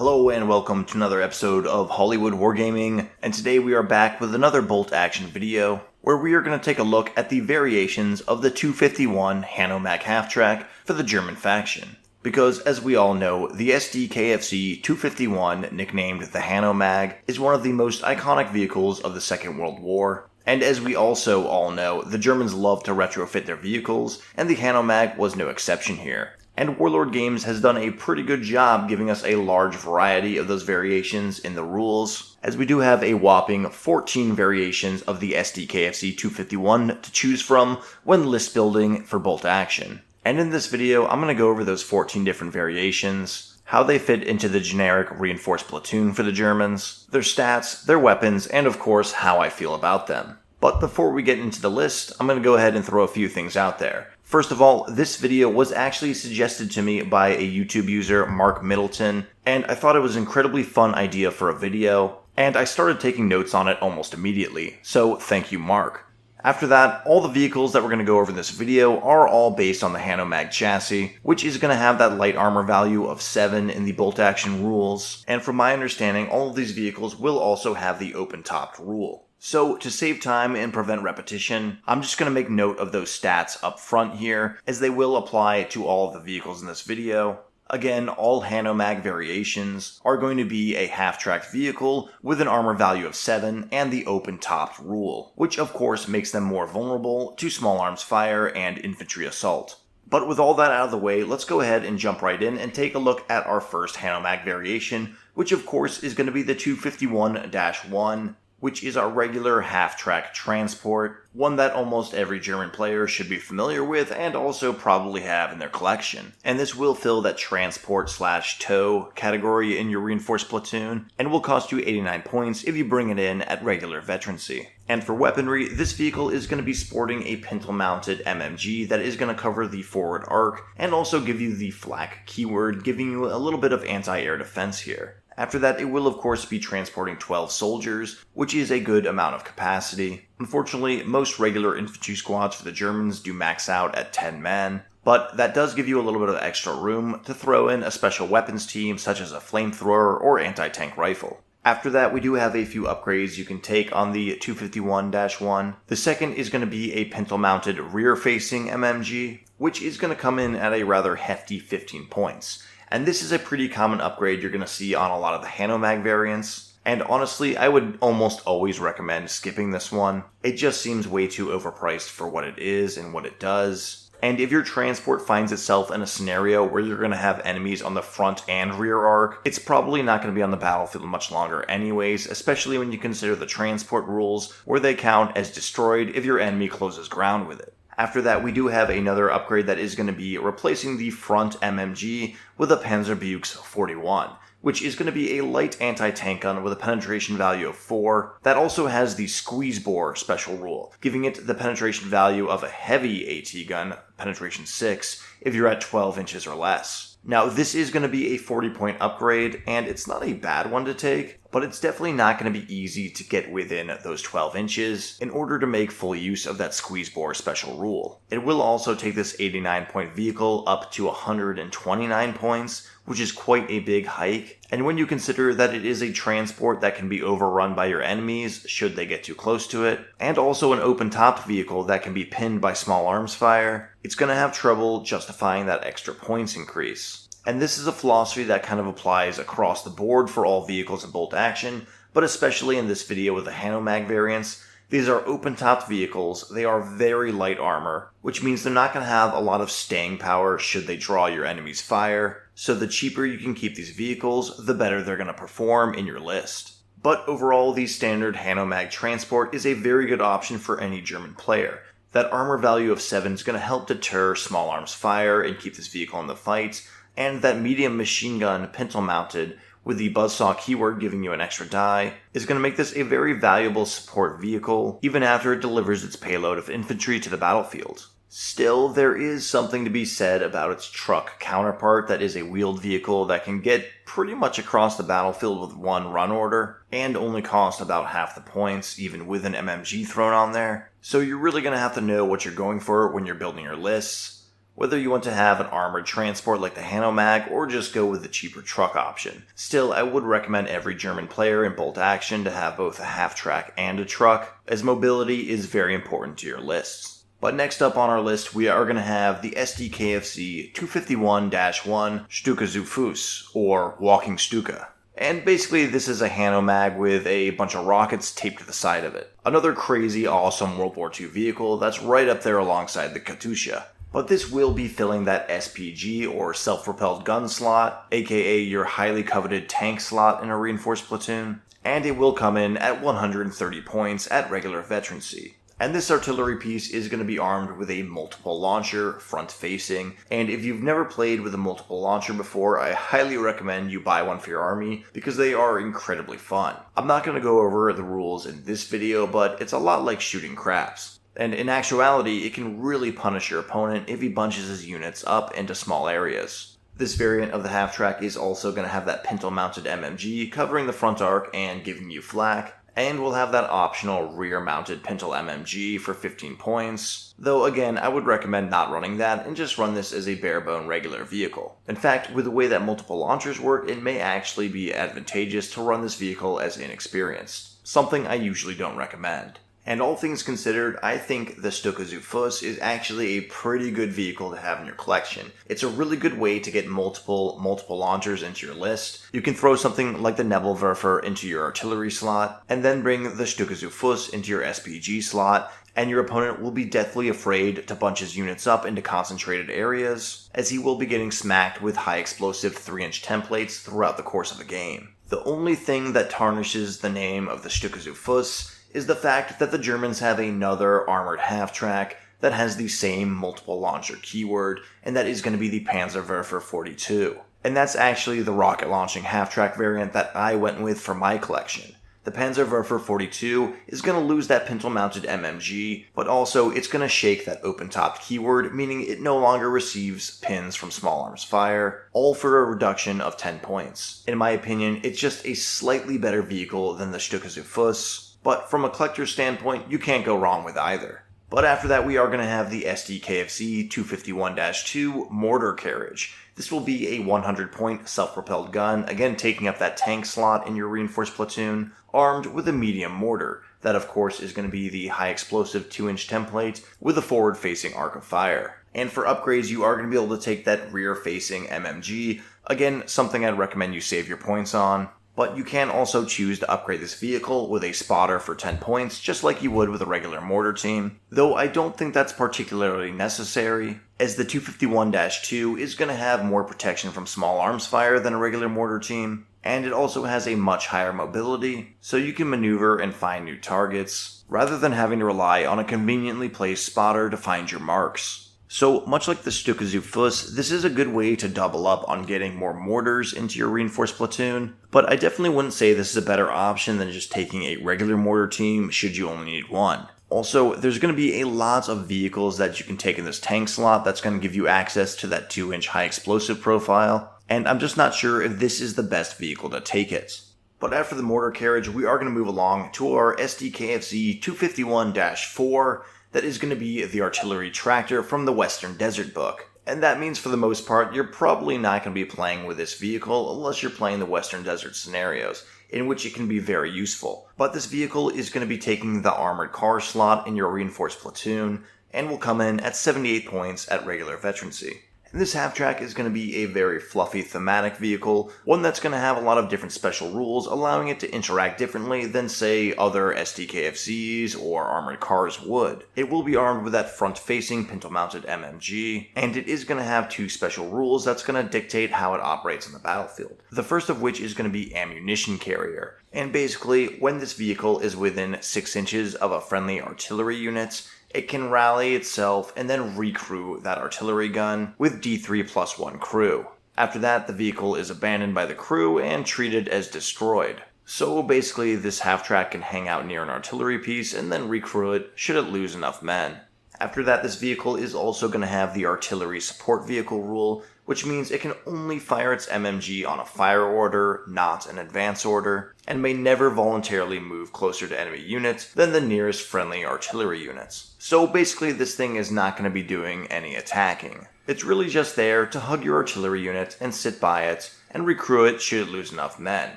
Hello and welcome to another episode of Hollywood Wargaming, and today we are back with another bolt action video where we are going to take a look at the variations of the 251 Hanomag half-track for the German faction. Because as we all know, the SdKfz 251, nicknamed the Hanomag, is one of the most iconic vehicles of the Second World War. And as we also all know, the Germans love to retrofit their vehicles, and the Hanomag was no exception here. And Warlord Games has done a pretty good job giving us a large variety of those variations in the rules, as we do have a whopping 14 variations of the SdKfz 251 to choose from when list building for bolt action. And in this video, I'm going to go over those 14 different variations, how they fit into the generic reinforced platoon for the Germans, their stats, their weapons, and of course how I feel about them. But before we get into the list, I'm going to go ahead and throw a few things out there. First of all, this video was actually suggested to me by a YouTube user, Mark Middleton, and I thought it was an incredibly fun idea for a video, and I started taking notes on it almost immediately, so thank you, Mark. After that, all the vehicles that we're going to go over in this video are all based on the Hanomag chassis, which is going to have that light armor value of 7 in the bolt action rules, and from my understanding, all of these vehicles will also have the open-topped rule. So, to save time and prevent repetition, I'm just going to make note of those stats up front here, as they will apply to all of the vehicles in this video. Again, all Hanomag variations are going to be a half-tracked vehicle with an armor value of 7 and the open-topped rule, which of course makes them more vulnerable to small arms fire and infantry assault. But with all that out of the way, let's go ahead and jump right in and take a look at our first Hanomag variation, which of course is going to be the 251-1, which is our regular half-track transport, one that almost every German player should be familiar with and also probably have in their collection. And this will fill that transport/tow category in your reinforced platoon, and will cost you 89 points if you bring it in at regular veterancy. And for weaponry, this vehicle is going to be sporting a pintle-mounted MMG that is going to cover the forward arc, and also give you the flak keyword, giving you a little bit of anti-air defense here. After that, it will of course be transporting 12 soldiers, which is a good amount of capacity. Unfortunately, most regular infantry squads for the Germans do max out at 10 men, but that does give you a little bit of extra room to throw in a special weapons team such as a flamethrower or anti-tank rifle. After that, we do have a few upgrades you can take on the 251-1. The second is going to be a pintle-mounted rear-facing MMG, which is going to come in at a rather hefty 15 points. And this is a pretty common upgrade you're going to see on a lot of the Hanomag variants. And honestly, I would almost always recommend skipping this one. It just seems way too overpriced for what it is and what it does. And if your transport finds itself in a scenario where you're going to have enemies on the front and rear arc, it's probably not going to be on the battlefield much longer anyways, especially when you consider the transport rules where they count as destroyed if your enemy closes ground with it. After that, we do have another upgrade that is going to be replacing the front MMG with a Panzerbuchs 41, which is going to be a light anti-tank gun with a penetration value of 4 that also has the squeeze bore special rule, giving it the penetration value of a heavy AT gun, penetration 6, if you're at 12 inches or less. Now, this is going to be a 40-point upgrade, and it's not a bad one to take, but it's definitely not going to be easy to get within those 12 inches in order to make full use of that squeeze bore special rule. It will also take this 89-point vehicle up to 129 points, which is quite a big hike, and when you consider that it is a transport that can be overrun by your enemies should they get too close to it, and also an open-topped vehicle that can be pinned by small arms fire, it's going to have trouble justifying that extra points increase. And this is a philosophy that kind of applies across the board for all vehicles in bolt action, but especially in this video with the Hanomag variants. These are open-topped vehicles, they are very light armor, which means they're not going to have a lot of staying power should they draw your enemy's fire, so the cheaper you can keep these vehicles, the better they're going to perform in your list. But overall, the standard Hanomag transport is a very good option for any German player. That armor value of 7 is going to help deter small arms fire and keep this vehicle in the fight, and that medium machine gun pintle mounted with the buzzsaw keyword giving you an extra die, is going to make this a very valuable support vehicle, even after it delivers its payload of infantry to the battlefield. Still, there is something to be said about its truck counterpart that is a wheeled vehicle that can get pretty much across the battlefield with one run order, and only cost about half the points, even with an MMG thrown on there. So you're really going to have to know what you're going for when you're building your lists. whether you want to have an armored transport like the Hanomag or just go with the cheaper truck option. Still, I would recommend every German player in bolt action to have both a half-track and a truck, as mobility is very important to your lists. But next up on our list, we are going to have the SdKfz 251-1 STUKA zu Fuß, or Walking STUKA. And basically this is a Hanomag with a bunch of rockets taped to the side of it. Another crazy awesome World War II vehicle that's right up there alongside the Katusha. But this will be filling that SPG or self-propelled gun slot, aka your highly coveted tank slot in a reinforced platoon, and it will come in at 130 points at regular veterancy. And this artillery piece is going to be armed with a multiple launcher, front-facing, and if you've never played with a multiple launcher before, I highly recommend you buy one for your army, because they are incredibly fun. I'm not going to go over the rules in this video, but it's a lot like shooting craps. And in actuality, it can really punish your opponent if he bunches his units up into small areas. This variant of the half-track is also going to have that pintle-mounted MMG covering the front arc and giving you flak, and we'll have that optional rear-mounted pintle MMG for 15 points, though again I would recommend not running that and just run this as a bare-bone regular vehicle. In fact, with the way that multiple launchers work, it may actually be advantageous to run this vehicle as inexperienced, something I usually don't recommend. And all things considered, I think the STUKA zu Fuß is actually a pretty good vehicle to have in your collection. It's a really good way to get multiple launchers into your list. You can throw something like the Nebelwerfer into your artillery slot, and then bring the STUKA zu Fuß into your SPG slot, and your opponent will be deathly afraid to bunch his units up into concentrated areas, as he will be getting smacked with high explosive 3-inch templates throughout the course of the game. The only thing that tarnishes the name of the STUKA zu Fuß is the fact that the Germans have another armored half-track that has the same multiple launcher keyword, and that is going to be the Panzerwerfer 42. And that's actually the rocket launching half-track variant that I went with for my collection. The Panzerwerfer 42 is going to lose that pintle-mounted MMG, but also it's going to shake that open-topped keyword, meaning it no longer receives pins from small arms fire, all for a reduction of 10 points. In my opinion, it's just a slightly better vehicle than the STUKA zu Fuß, but from a collector's standpoint, you can't go wrong with either. But after that, we are going to have the SdKfz 251-2 mortar carriage. This will be a 100-point self-propelled gun, again taking up that tank slot in your reinforced platoon, armed with a medium mortar. That of course is going to be the high explosive 2-inch template with a forward-facing arc of fire. And for upgrades, you are going to be able to take that rear-facing MMG, again something I'd recommend you save your points on. But you can also choose to upgrade this vehicle with a spotter for 10 points, just like you would with a regular mortar team, though I don't think that's particularly necessary, as the 251-2 is going to have more protection from small arms fire than a regular mortar team, and it also has a much higher mobility, so you can maneuver and find new targets, rather than having to rely on a conveniently placed spotter to find your marks. So, much like the STUKA zu Fuß, this is a good way to double up on getting more mortars into your reinforced platoon, but I definitely wouldn't say this is a better option than just taking a regular mortar team should you only need one. Also, there's going to be a lot of vehicles that you can take in this tank slot that's going to give you access to that 2-inch high explosive profile, and I'm just not sure if this is the best vehicle to take it. But after the mortar carriage, we are going to move along to our SdKfz 251-4, that is going to be the artillery tractor from the Western Desert book. And that means for the most part, you're probably not going to be playing with this vehicle unless you're playing the Western Desert scenarios, in which it can be very useful. But this vehicle is going to be taking the armored car slot in your reinforced platoon, and will come in at 78 points at regular veterancy. And this half-track is going to be a very fluffy thematic vehicle, one that's going to have a lot of different special rules, allowing it to interact differently than, say, other SdKfZs or armored cars would. It will be armed with that front-facing pintle-mounted MMG, and it is going to have two special rules that's going to dictate how it operates on the battlefield. The first of which is going to be ammunition carrier. And basically, when this vehicle is within 6 inches of a friendly artillery unit, it can rally itself and then recrew that artillery gun with D3+1 crew. After that, the vehicle is abandoned by the crew and treated as destroyed. So basically, this half-track can hang out near an artillery piece and then recrew it should it lose enough men. After that, this vehicle is also going to have the artillery support vehicle rule, which means it can only fire its MMG on a fire order, not an advance order, and may never voluntarily move closer to enemy units than the nearest friendly artillery units. So basically this thing is not going to be doing any attacking. It's really just there to hug your artillery unit and sit by it and recrew it should it lose enough men.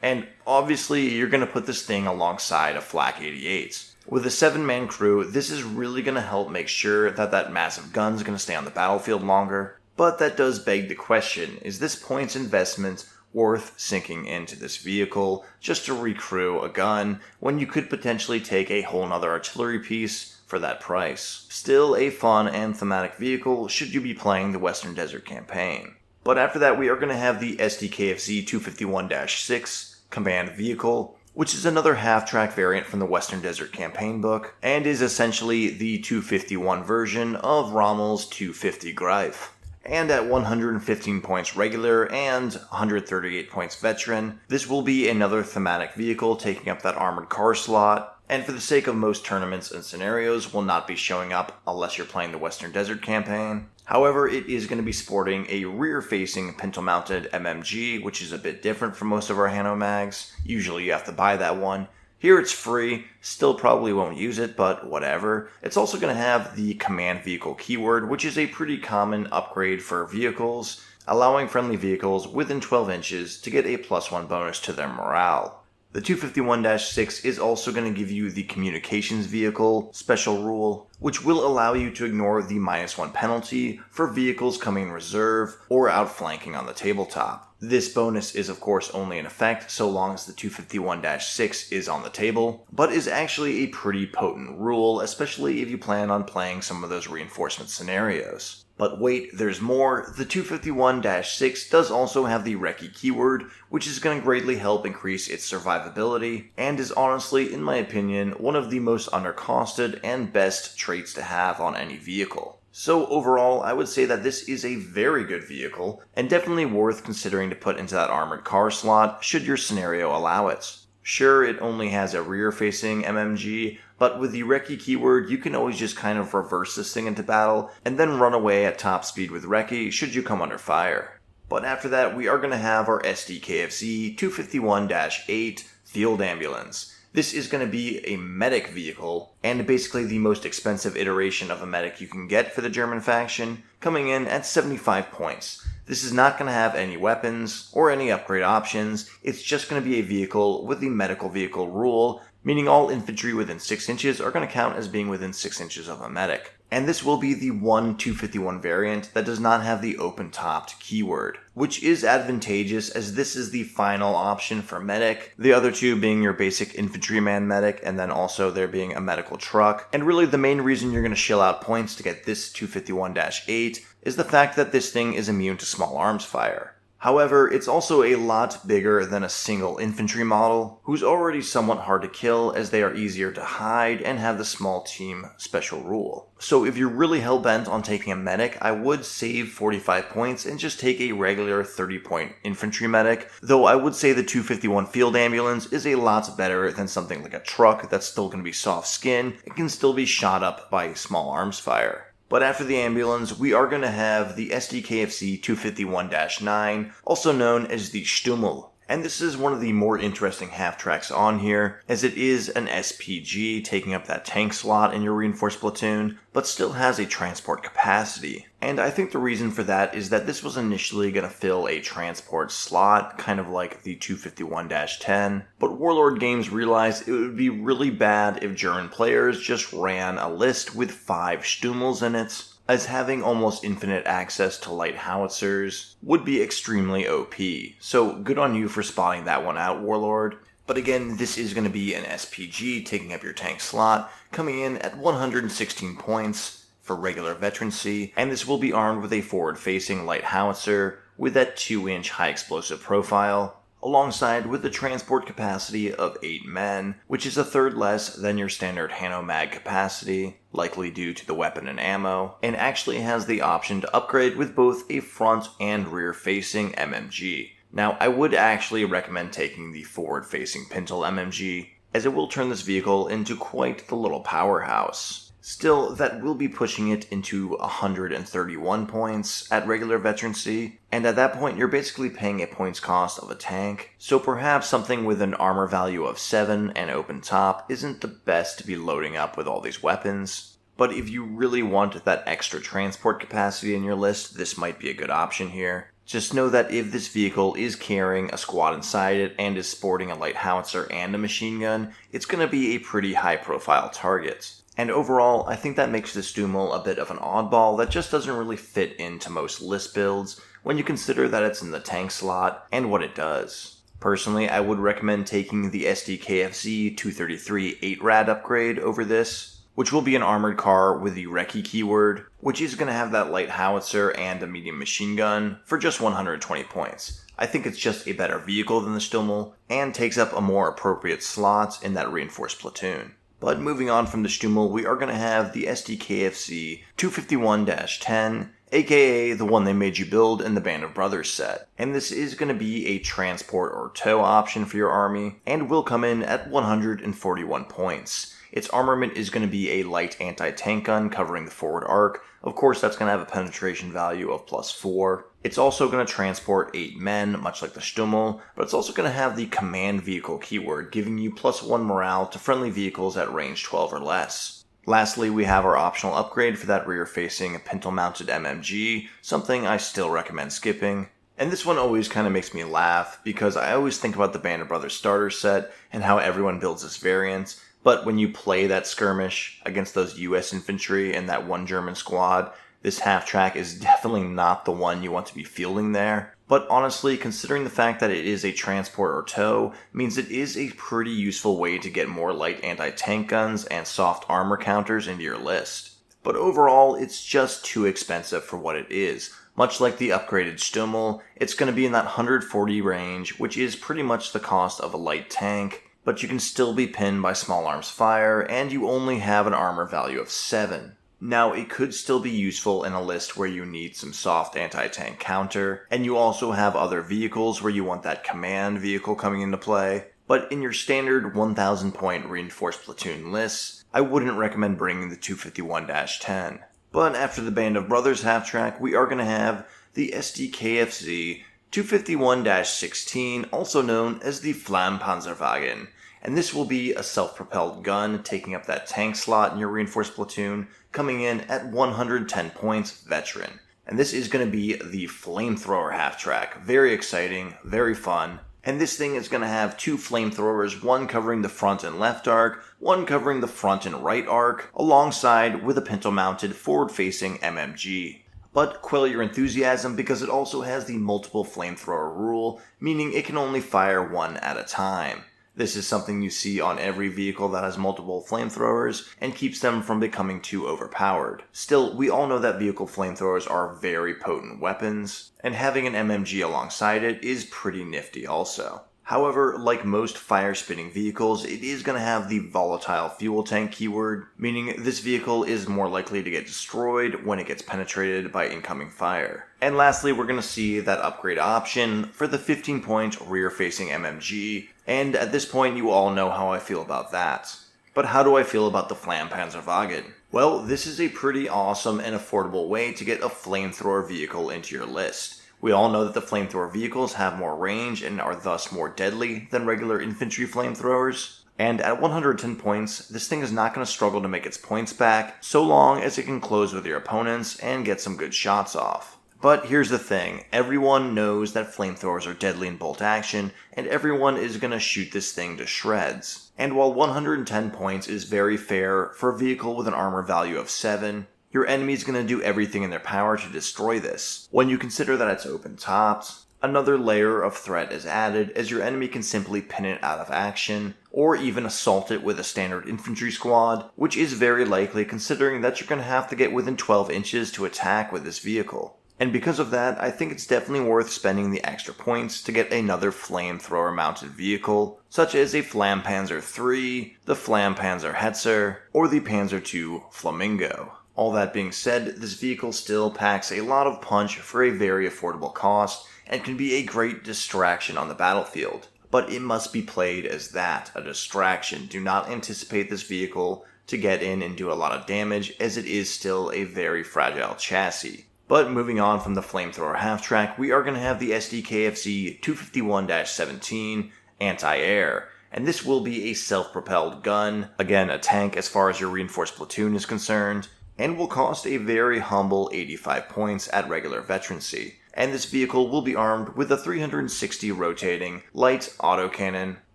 And obviously you're going to put this thing alongside a Flak 88s. With a 7-man crew, this is really going to help make sure that that massive gun is going to stay on the battlefield longer. But that does beg the question, is this points investment worth sinking into this vehicle just to recrew a gun when you could potentially take a whole nother artillery piece for that price? Still a fun and thematic vehicle should you be playing the Western Desert campaign. But after that we are going to have the SdKfz 251-6 command vehicle, which is another half-track variant from the Western Desert campaign book, and is essentially the 251 version of Rommel's 250 Greif. And at 115 points regular and 138 points veteran, this will be another thematic vehicle taking up that armored car slot, and for the sake of most tournaments and scenarios will not be showing up unless you're playing the Western Desert campaign. However, it is going to be sporting a rear-facing pintle-mounted MMG, which is a bit different from most of our Hanomags. Usually you have to buy that one. Here it's free, still probably won't use it, but whatever. It's also going to have the command vehicle keyword, which is a pretty common upgrade for vehicles, allowing friendly vehicles within 12 inches to get a +1 bonus to their morale. The 251-6 is also going to give you the communications vehicle special rule, which will allow you to ignore the -1 penalty for vehicles coming in reserve or outflanking on the tabletop. This bonus is of course only in effect so long as the 251-6 is on the table, but is actually a pretty potent rule, especially if you plan on playing some of those reinforcement scenarios. But wait, there's more. The 251-6 does also have the RECCE keyword, which is going to greatly help increase its survivability, and is honestly, in my opinion, one of the most undercosted and best traits to have on any vehicle. So overall, I would say that this is a very good vehicle, and definitely worth considering to put into that armored car slot should your scenario allow it. Sure, it only has a rear-facing MMG, but with the RECCE keyword, you can always just kind of reverse this thing into battle, and then run away at top speed with RECCE should you come under fire. But after that, we are going to have our SdKfz 251-8 Field Ambulance. This is going to be a medic vehicle, and basically the most expensive iteration of a medic you can get for the German faction, coming in at 75 points. This is not going to have any weapons or any upgrade options, it's just going to be a vehicle with the medical vehicle rule, meaning all infantry within 6 inches are going to count as being within 6 inches of a medic. And this will be the 251 variant that does not have the open-topped keyword, which is advantageous as this is the final option for medic, the other two being your basic infantryman medic and then also there being a medical truck. And really the main reason you're going to shell out points to get this 251-8 is the fact that this thing is immune to small arms fire. However, it's also a lot bigger than a single infantry model, who's already somewhat hard to kill as they are easier to hide and have the small team special rule. So if you're really hell-bent on taking a medic, I would save 45 points and just take a regular 30-point infantry medic, though I would say the 251 Field Ambulance is a lot better than something like a truck that's still going to be soft skin and can still be shot up by small arms fire. But after the ambulance, we are going to have the SdKfz 251-9, also known as the STUMMEL. And this is one of the more interesting half-tracks on here, as it is an SPG taking up that tank slot in your reinforced platoon, but still has a transport capacity. And I think the reason for that is that this was initially going to fill a transport slot, kind of like the 251-10, but Warlord Games realized it would be really bad if German players just ran a list with 5 Stummels in it, as having almost infinite access to light howitzers would be extremely OP. So good on you for spotting that one out, Warlord. But again, this is going to be an SPG taking up your tank slot, coming in at 116 points for regular veterancy, and this will be armed with a forward-facing light howitzer with that 2-inch high explosive profile, alongside with the transport capacity of 8 men, which is a third less than your standard Hanomag capacity, likely due to the weapon and ammo, and actually has the option to upgrade with both a front and rear-facing MMG. Now, I would actually recommend taking the forward-facing Pintle MMG, as it will turn this vehicle into quite the little powerhouse. Still, that will be pushing it into 131 points at regular veterancy, and at that point you're basically paying a points cost of a tank, so perhaps something with an armor value of 7 and open top isn't the best to be loading up with all these weapons. But if you really want that extra transport capacity in your list, this might be a good option here. Just know that if this vehicle is carrying a squad inside it and is sporting a light howitzer and a machine gun, it's going to be a pretty high profile target. And overall, I think that makes the STUMMEL a bit of an oddball that just doesn't really fit into most list builds when you consider that it's in the tank slot and what it does. Personally, I would recommend taking the SdKfz 233 8-rad upgrade over this, which will be an armored car with the RECCE keyword, which is going to have that light howitzer and a medium machine gun for just 120 points. I think it's just a better vehicle than the STUMMEL and takes up a more appropriate slot in that reinforced platoon. But moving on from the STUMMEL, we are going to have the SdKfz 251-10, aka the one they made you build in the Band of Brothers set. And this is going to be a transport or tow option for your army, and will come in at 141 points. Its armament is going to be a light anti-tank gun covering the forward arc. Of course, that's going to have a penetration value of +4. It's also going to transport 8 men, much like the STUMMEL, but it's also going to have the command vehicle keyword, giving you +1 morale to friendly vehicles at range 12 or less. Lastly, we have our optional upgrade for that rear-facing pintle-mounted MMG, something I still recommend skipping. And this one always kind of makes me laugh, because I always think about the Band of Brothers starter set and how everyone builds this variant, but when you play that skirmish against those US infantry and that one German squad, this half-track is definitely not the one you want to be fielding there. But honestly, considering the fact that it is a transport or tow, means it is a pretty useful way to get more light anti-tank guns and soft armor counters into your list. But overall, it's just too expensive for what it is. Much like the upgraded STUMMEL, it's going to be in that 140 range, which is pretty much the cost of a light tank, but you can still be pinned by small arms fire, and you only have an armor value of 7. Now, it could still be useful in a list where you need some soft anti-tank counter, and you also have other vehicles where you want that command vehicle coming into play, but in your standard 1000 point reinforced platoon lists, I wouldn't recommend bringing the 251-10. But after the Band of Brothers half-track, we are going to have the SdKfz 251-16, also known as the FLAMMPANZERWAGEN, and this will be a self-propelled gun taking up that tank slot in your reinforced platoon, coming in at 110 points veteran. And this is going to be the flamethrower half-track. Very exciting, very fun. And this thing is going to have 2 flamethrowers, one covering the front and left arc, one covering the front and right arc, alongside with a pintle-mounted forward-facing MMG. But quell your enthusiasm because it also has the multiple flamethrower rule, meaning it can only fire one at a time. This is something you see on every vehicle that has multiple flamethrowers and keeps them from becoming too overpowered. Still, we all know that vehicle flamethrowers are very potent weapons, and having an MMG alongside it is pretty nifty also. However, like most fire-spitting vehicles, it is going to have the volatile fuel tank keyword, meaning this vehicle is more likely to get destroyed when it gets penetrated by incoming fire. And lastly, we're going to see that upgrade option for the 15-point rear-facing MMG, and at this point you all know how I feel about that. But how do I feel about the FLAMMPANZERWAGEN? Well, this is a pretty awesome and affordable way to get a flamethrower vehicle into your list. We all know that the flamethrower vehicles have more range and are thus more deadly than regular infantry flamethrowers. And at 110 points, this thing is not going to struggle to make its points back, so long as it can close with your opponents and get some good shots off. But here's the thing, everyone knows that flamethrowers are deadly in bolt action, and everyone is going to shoot this thing to shreds. And while 110 points is very fair for a vehicle with an armor value of 7, your enemy is going to do everything in their power to destroy this. When you consider that it's open topped, another layer of threat is added as your enemy can simply pin it out of action, or even assault it with a standard infantry squad, which is very likely considering that you're going to have to get within 12 inches to attack with this vehicle. And because of that, I think it's definitely worth spending the extra points to get another flamethrower mounted vehicle, such as a Flammpanzer III, the Flammpanzerhetzer, or the Panzer II Flamingo. All that being said, this vehicle still packs a lot of punch for a very affordable cost, and can be a great distraction on the battlefield. But it must be played as that, a distraction. Do not anticipate this vehicle to get in and do a lot of damage, as it is still a very fragile chassis. But moving on from the flamethrower half-track, we are going to have the SdKfz 251-17 anti-air. And this will be a self-propelled gun, again a tank as far as your reinforced platoon is concerned, and will cost a very humble 85 points at regular veterancy. And this vehicle will be armed with a 360 rotating light autocannon,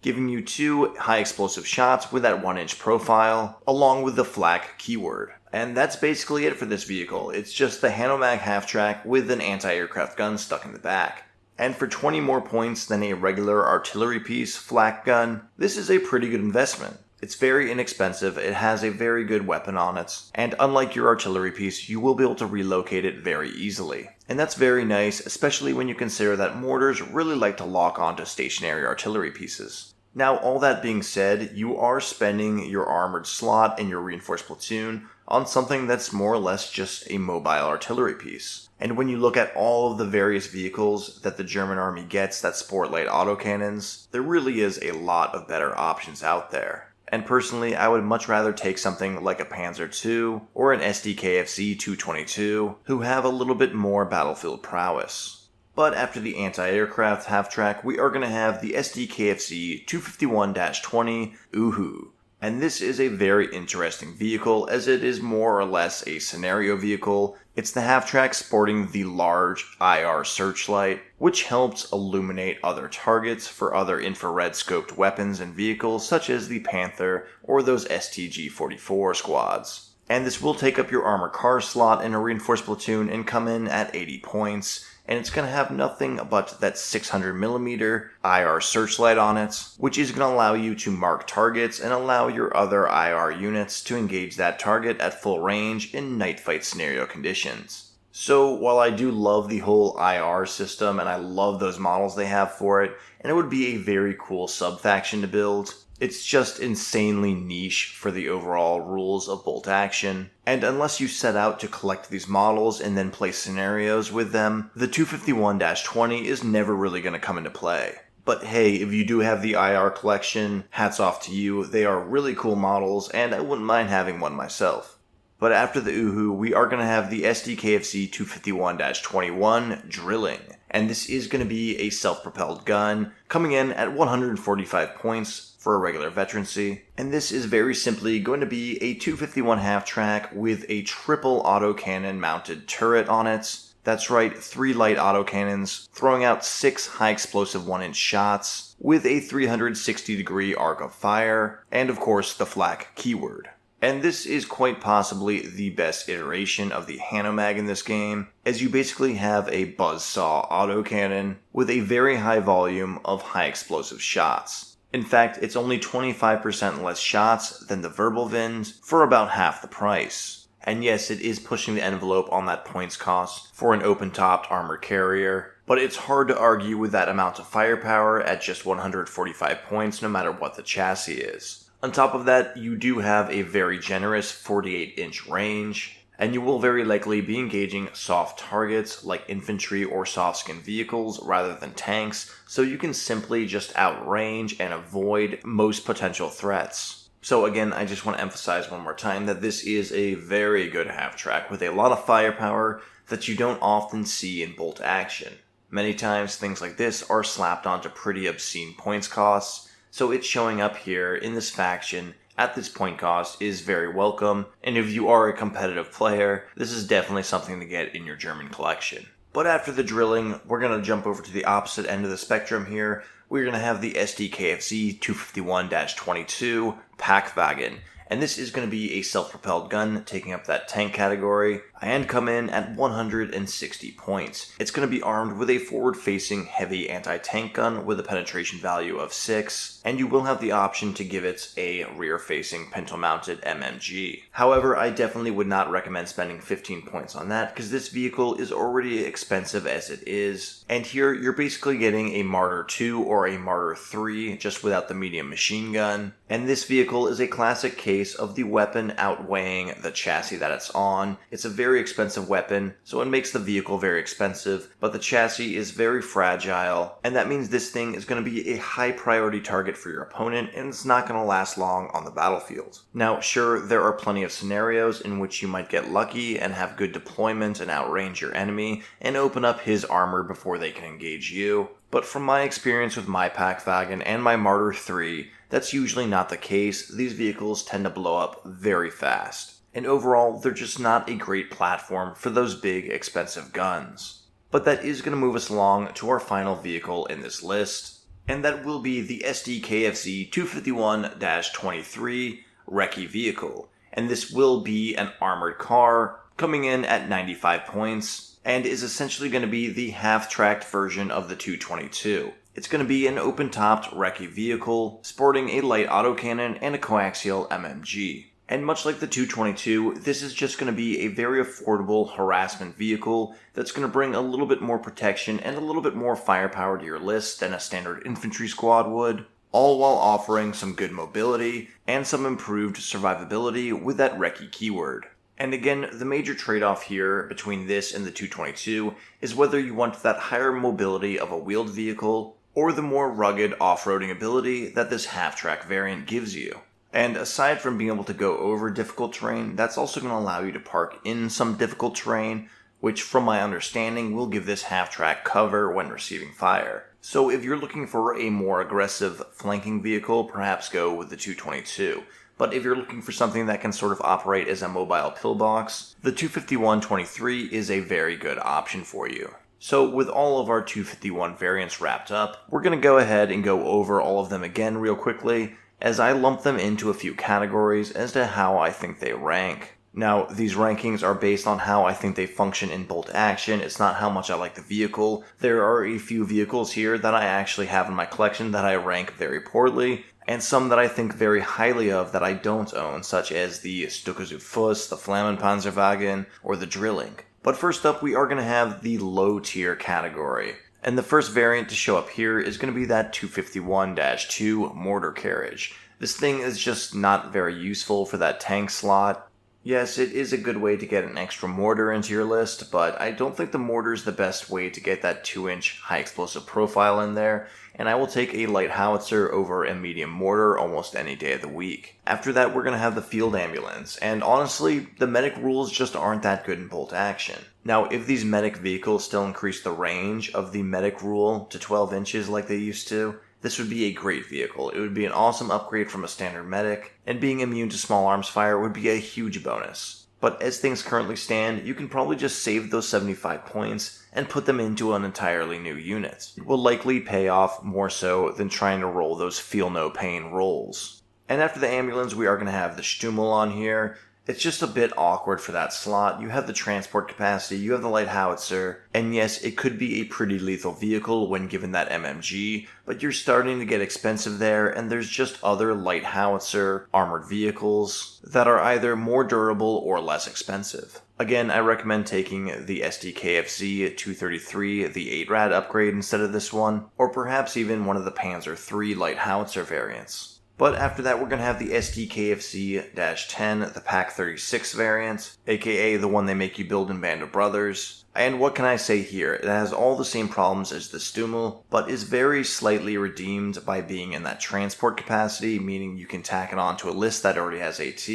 giving you 2 high explosive shots with that 1-inch profile, along with the flak keyword. And that's basically it for this vehicle. It's just the Hanomag half-track with an anti-aircraft gun stuck in the back. And for 20 more points than a regular artillery piece flak gun, this is a pretty good investment. It's very inexpensive, it has a very good weapon on it, and unlike your artillery piece, you will be able to relocate it very easily. And that's very nice, especially when you consider that mortars really like to lock onto stationary artillery pieces. Now, all that being said, you are spending your armored slot and your reinforced platoon on something that's more or less just a mobile artillery piece. And when you look at all of the various vehicles that the German army gets that sport light autocannons, there really is a lot of better options out there. And personally, I would much rather take something like a Panzer II or an SdKfz 222, who have a little bit more battlefield prowess. But after the anti-aircraft half-track, we are going to have the SdKfz 251-20 Uhu. And this is a very interesting vehicle, as it is more or less a scenario vehicle. It's the half-track sporting the large IR searchlight, which helps illuminate other targets for other infrared scoped weapons and vehicles such as the Panther or those STG-44 squads. And this will take up your armored car slot in a reinforced platoon and come in at 80 points. And it's going to have nothing but that 600mm IR searchlight on it, which is going to allow you to mark targets and allow your other IR units to engage that target at full range in night fight scenario conditions. So while I do love the whole IR system and I love those models they have for it, and it would be a very cool sub-faction to build, it's just insanely niche for the overall rules of bolt action, and unless you set out to collect these models and then play scenarios with them, the 251-20 is never really going to come into play. But hey, if you do have the IR collection, hats off to you, they are really cool models, and I wouldn't mind having one myself. But after the Uhu, we are going to have the SdKfz 251-21 Drilling, and this is going to be a self-propelled gun, coming in at 145 points, for a regular veterancy, and this is very simply going to be a 251 half-track with a triple autocannon mounted turret on it. That's right, 3 light autocannons, throwing out 6 high explosive 1-inch shots, with a 360 degree arc of fire, and of course the flak keyword. And this is quite possibly the best iteration of the Hanomag in this game, as you basically have a buzzsaw autocannon with a very high volume of high explosive shots. In fact, it's only 25% less shots than the Verbelwind for about half the price. And yes, it is pushing the envelope on that points cost for an open-topped armored carrier, but it's hard to argue with that amount of firepower at just 145 points no matter what the chassis is. On top of that, you do have a very generous 48-inch range, and you will very likely be engaging soft targets like infantry or soft-skin vehicles rather than tanks, so you can simply just outrange and avoid most potential threats. So again, I just want to emphasize one more time that this is a very good half-track with a lot of firepower that you don't often see in bolt action. Many times things like this are slapped onto pretty obscene points costs, so it's showing up here in this faction at this point cost is very welcome, and if you are a competitive player, this is definitely something to get in your German collection. But after the drilling, we're going to jump over to the opposite end of the spectrum here. We're going to have the SdKfz 251-22 PAKWAGEN, and this is going to be a self-propelled gun taking up that tank category and come in at 160 points. It's going to be armed with a forward-facing heavy anti-tank gun with a penetration value of 6, and you will have the option to give it a rear-facing pintle-mounted MMG. However, I definitely would not recommend spending 15 points on that because this vehicle is already expensive as it is, and here you're basically getting a MORTAR 2 or for a Martyr 3, just without the medium machine gun. And this vehicle is a classic case of the weapon outweighing the chassis that it's on. It's a very expensive weapon, so it makes the vehicle very expensive, but the chassis is very fragile, and that means this thing is going to be a high priority target for your opponent, and it's not going to last long on the battlefield. Now, sure, there are plenty of scenarios in which you might get lucky and have good deployment and outrange your enemy, and open up his armor before they can engage you. But from my experience with my PAKWAGEN and my Martyr 3, that's usually not the case. These vehicles tend to blow up very fast. And overall, they're just not a great platform for those big, expensive guns. But that is going to move us along to our final vehicle in this list, and that will be the SdKfz 251-23 RECCE vehicle. And this will be an armored car, coming in at 95 points, and is essentially going to be the half-tracked version of the 222. It's going to be an open-topped RECCE vehicle, sporting a light autocannon and a coaxial MMG. And much like the 222, this is just going to be a very affordable harassment vehicle that's going to bring a little bit more protection and a little bit more firepower to your list than a standard infantry squad would, all while offering some good mobility and some improved survivability with that RECCE keyword. And again, the major trade-off here between this and the 222 is whether you want that higher mobility of a wheeled vehicle or the more rugged off-roading ability that this half-track variant gives you. And aside from being able to go over difficult terrain, that's also going to allow you to park in some difficult terrain, which from my understanding will give this half-track cover when receiving fire. So if you're looking for a more aggressive flanking vehicle, perhaps go with the 222. But if you're looking for something that can sort of operate as a mobile pillbox, the 251-23 is a very good option for you. So with all of our 251 variants wrapped up, we're going to go ahead and go over all of them again real quickly, as I lump them into a few categories as to how I think they rank. Now, these rankings are based on how I think they function in bolt action. It's not how much I like the vehicle. There are a few vehicles here that I actually have in my collection that I rank very poorly, and some that I think very highly of that I don't own, such as the StUKA, the FLAMMANZERWAGEN, or the Drilling. But first up, we are going to have the low tier category. And the first variant to show up here is going to be that 251-2 mortar carriage. This thing is just not very useful for that tank slot. Yes, it is a good way to get an extra mortar into your list, but I don't think the mortar is the best way to get that 2-inch high explosive profile in there, and I will take a light howitzer over a medium mortar almost any day of the week. After that, we're going to have the field ambulance, and honestly, the medic rules just aren't that good in bolt action. Now, if these medic vehicles still increase the range of the medic rule to 12 inches like they used to, this would be a great vehicle. It would be an awesome upgrade from a standard medic, and being immune to small arms fire would be a huge bonus. But as things currently stand, you can probably just save those 75 points and put them into an entirely new unit. It will likely pay off more so than trying to roll those feel no pain rolls. And after the ambulance, we are going to have the STUMMEL on here. It's just a bit awkward for that slot. You have the transport capacity, you have the light howitzer, and yes, it could be a pretty lethal vehicle when given that MMG, but you're starting to get expensive there, and there's just other light howitzer armored vehicles that are either more durable or less expensive. Again, I recommend taking the SdKfz 233, the 8-rad upgrade instead of this one, or perhaps even one of the Panzer III light howitzer variants. But after that, we're going to have the SdKfz-10, the Pak 36 variant, aka the one they make you build in Band of Brothers. And what can I say here? It has all the same problems as the STUMMEL, but is very slightly redeemed by being in that transport capacity, meaning you can tack it onto a list that already has AT.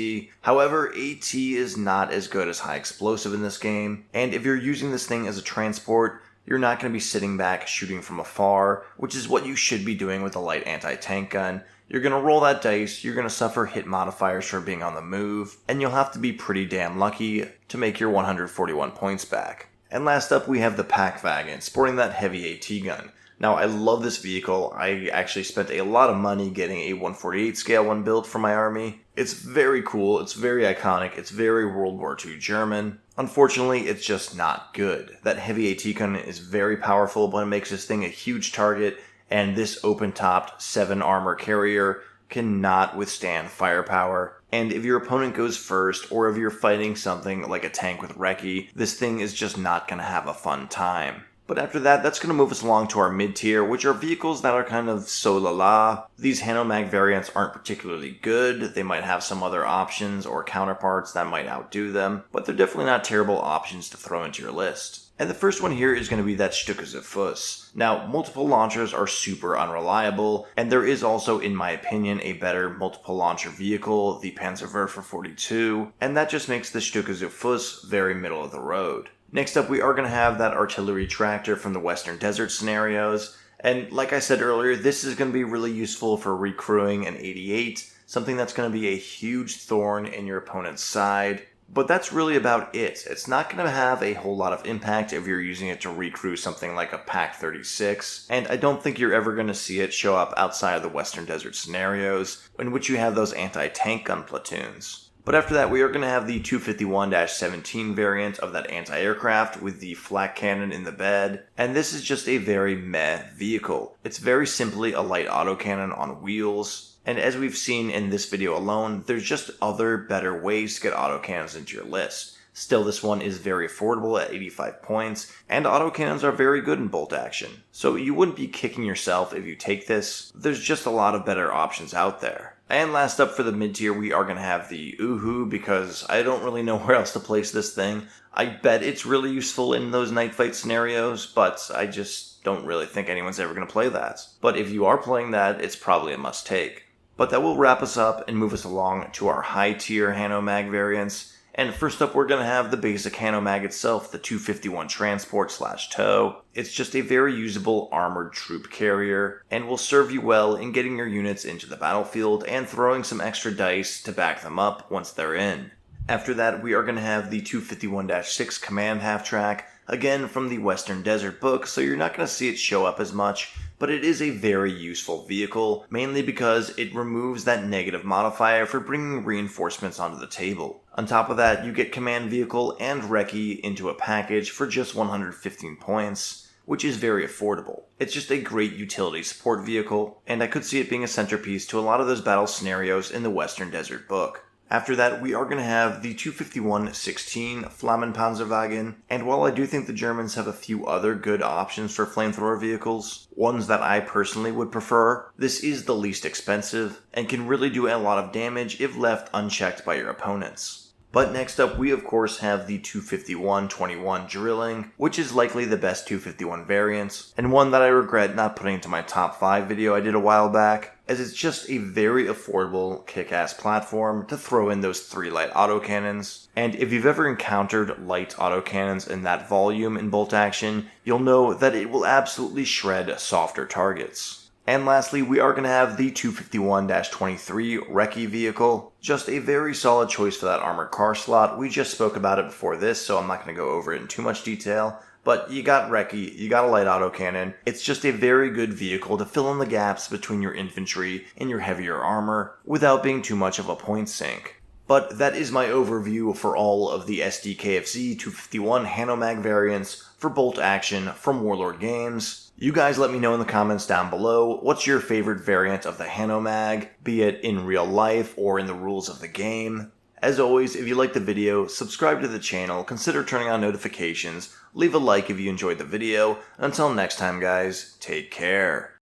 However, AT is not as good as high explosive in this game, and if you're using this thing as a transport, you're not going to be sitting back shooting from afar, which is what you should be doing with a light anti-tank gun. You're going to roll that dice, you're going to suffer hit modifiers for being on the move, and you'll have to be pretty damn lucky to make your 141 points back. And last up, we have the PAKWAGEN, sporting that heavy AT gun. Now, I love this vehicle. I actually spent a lot of money getting a 148 scale one built for my army. It's very cool, it's very iconic, it's very World War II German. Unfortunately, it's just not good. That heavy AT gun is very powerful, but it makes this thing a huge target, and this open-topped 7 armor carrier cannot withstand firepower. And if your opponent goes first, or if you're fighting something like a tank with RECCE, this thing is just not going to have a fun time. But after that, that's going to move us along to our mid-tier, which are vehicles that are kind of so-la-la. These Hanomag variants aren't particularly good. They might have some other options or counterparts that might outdo them, but they're definitely not terrible options to throw into your list. And the first one here is going to be that StUKA. Now, multiple launchers are super unreliable, and there is also, in my opinion, a better multiple launcher vehicle, the Panzerwerfer 42, and that just makes the StUKA very middle of the road. Next up, we are going to have that artillery tractor from the Western Desert scenarios, and like I said earlier, this is going to be really useful for recrewing an 88, something that's going to be a huge thorn in your opponent's side. But that's really about it. It's not going to have a whole lot of impact if you're using it to recrew something like a PAK-36, and I don't think you're ever going to see it show up outside of the Western Desert scenarios, in which you have those anti-tank gun platoons. But after that, we are going to have the 251-17 variant of that anti-aircraft with the flak cannon in the bed, and this is just a very meh vehicle. It's very simply a light autocannon on wheels. And as we've seen in this video alone, there's just other better ways to get autocannons into your list. Still, this one is very affordable at 85 points, and autocannons are very good in bolt action. So you wouldn't be kicking yourself if you take this. There's just a lot of better options out there. And last up for the mid-tier, we are going to have the Uhu, because I don't really know where else to place this thing. I bet it's really useful in those night fight scenarios, but I just don't really think anyone's ever going to play that. But if you are playing that, it's probably a must-take. But that will wrap us up and move us along to our high-tier Hanomag variants. And first up, we're going to have the basic Hanomag itself, the 251 Transport/Tow. It's just a very usable armored troop carrier, and will serve you well in getting your units into the battlefield and throwing some extra dice to back them up once they're in. After that, we are going to have the 251-6 Command Half-Track, again from the Western Desert book, so you're not going to see it show up as much, but it is a very useful vehicle, mainly because it removes that negative modifier for bringing reinforcements onto the table. On top of that, you get Command Vehicle and RECCE into a package for just 115 points, which is very affordable. It's just a great utility support vehicle, and I could see it being a centerpiece to a lot of those battle scenarios in the Western Desert book. After that, we are going to have the 251-16 FLAMMANZERWAGEN, and while I do think the Germans have a few other good options for flamethrower vehicles, ones that I personally would prefer, this is the least expensive, and can really do a lot of damage if left unchecked by your opponents. But next up, we of course have the 251-21 Drilling, which is likely the best 251 variant, and one that I regret not putting into my top 5 video I did a while back, as it's just a very affordable, kick-ass platform to throw in those 3 light autocannons. And if you've ever encountered light autocannons in that volume in bolt action, you'll know that it will absolutely shred softer targets. And lastly, we are going to have the 251-23 RECCE vehicle. Just a very solid choice for that armored car slot. We just spoke about it before this, so I'm not going to go over it in too much detail. But you got RECCE, you got a light autocannon. It's just a very good vehicle to fill in the gaps between your infantry and your heavier armor without being too much of a point sink. But that is my overview for all of the SdKfz 251 Hanomag variants for bolt action from Warlord Games. You guys let me know in the comments down below, what's your favorite variant of the Hanomag, be it in real life or in the rules of the game. As always, if you liked the video, subscribe to the channel, consider turning on notifications, leave a like if you enjoyed the video. Until next time guys, take care.